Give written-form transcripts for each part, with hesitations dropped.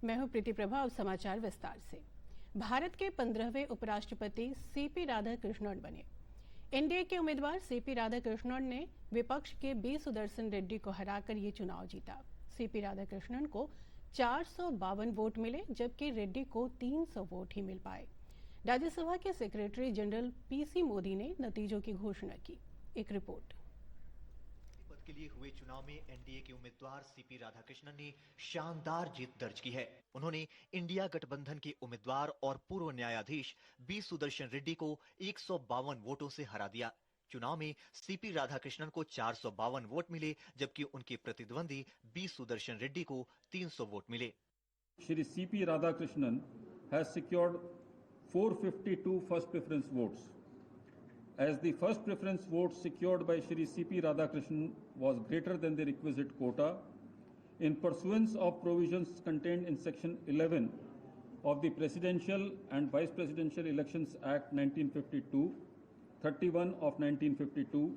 मैं हूं प्रीति प्रभा। अब समाचार विस्तार से। भारत के 15वें उपराष्ट्रपति सीपी राधाकृष्णन बने। एनडीए के उम्मीदवार सीपी राधाकृष्णन ने विपक्ष के बी सुदर्शन रेड्डी को हराकर ये चुनाव जीता। सीपी राधाकृष्णन को 452 वोट मिले, जबकि रेड्डी को 300 वोट ही मिल पाए। राज्यसभा के सेक्रेटरी जनरल पीसी मोदी ने नतीजों की घोषणा की। एक रिपोर्ट। पद के लिए हुए चुनाव में एनडीए के उम्मीदवार सीपी राधाकृष्णन ने शानदार जीत दर्ज की है। उन्होंने इंडिया गठबंधन के उम्मीदवार और पूर्व न्यायाधीश बी सुदर्शन रेड्डी को 152 वोटों से हरा दिया। चुनाव में सीपी राधाकृष्णन को 452 वोट मिले, जबकि उनके प्रतिद्वंदी बी सुदर्शन रेड्डी को 300 वोट मिले। Shri CP Radhakrishnan has secured 452 first preference votes. As the first preference vote secured by Shri C.P. Radhakrishnan was greater than the requisite quota, in pursuance of provisions contained in Section 11 of the Presidential and Vice Presidential Elections Act 1952, 31 of 1952,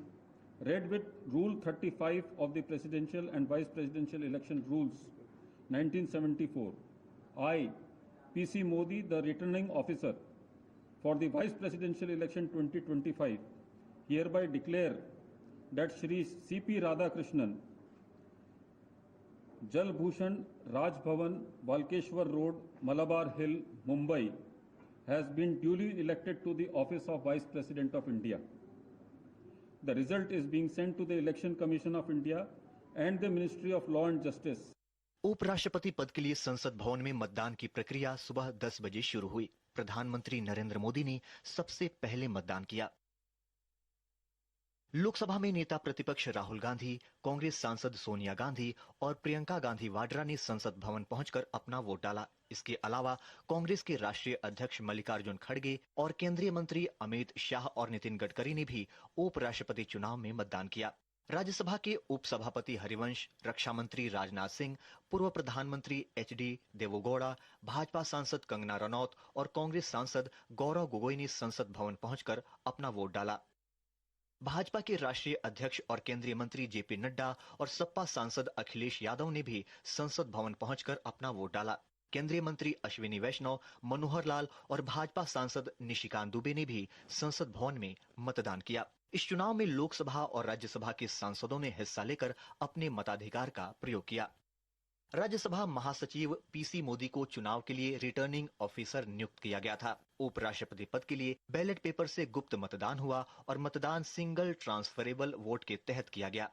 read with Rule 35 of the Presidential and Vice Presidential Election Rules 1974, I, P.C. Modi, the returning officer for the Vice Presidential Election 2025, hereby declare that Shri C.P. Radhakrishnan, Jal Bhushan Raj Bhavan, Balkeshwar Road, Malabar Hill, Mumbai, has been duly elected to the office of Vice President of India. The result is being sent to the Election Commission of India and the Ministry of Law and Justice. उपराष्ट्रपति पद के लिए संसद भवन में मतदान की प्रक्रिया सुबह 10 बजे शुरू हुई। प्रधानमंत्री नरेंद्र मोदी ने सबसे पहले मतदान किया। लोकसभा में नेता प्रतिपक्ष राहुल गांधी, कांग्रेस सांसद सोनिया गांधी और प्रियंका गांधी वाड्रा ने संसद भवन पहुंचकर अपना वोट डाला। इसके अलावा कांग्रेस के राष्ट्रीय अध्यक्ष मल्लिकार्जुन खड़गे और केंद्रीय मंत्री अमित शाह और नितिन गडकरी ने भी उपराष्ट्रपति चुनाव में मतदान किया। राज्यसभा के उपसभापति हरिवंश, रक्षा मंत्री राजनाथ सिंह, पूर्व प्रधानमंत्री एचडी देवेगौड़ा, भाजपा सांसद कंगना रनौत और कांग्रेस सांसद गौरव गोगोई ने संसद भवन पहुंचकर अपना वोट डाला। भाजपा के राष्ट्रीय अध्यक्ष और केंद्रीय मंत्री जेपी नड्डा और सपा सांसद अखिलेश यादव ने भी संसद भवन पहुंचकर अपना वोट डाला। केंद्रीय मंत्री अश्विनी वैष्णव, मनोहर लाल और भाजपा सांसद निशिकांत दुबे ने भी संसद भवन में मतदान किया। इस चुनाव में लोकसभा और राज्यसभा के सांसदों ने हिस्सा लेकर अपने मताधिकार का प्रयोग किया। राज्यसभा महासचिव पीसी मोदी को चुनाव के लिए रिटर्निंग ऑफिसर नियुक्त किया गया था। उपराष्ट्रपति पद के लिए बैलेट पेपर से गुप्त मतदान हुआ और मतदान सिंगल ट्रांसफरेबल वोट के तहत किया गया।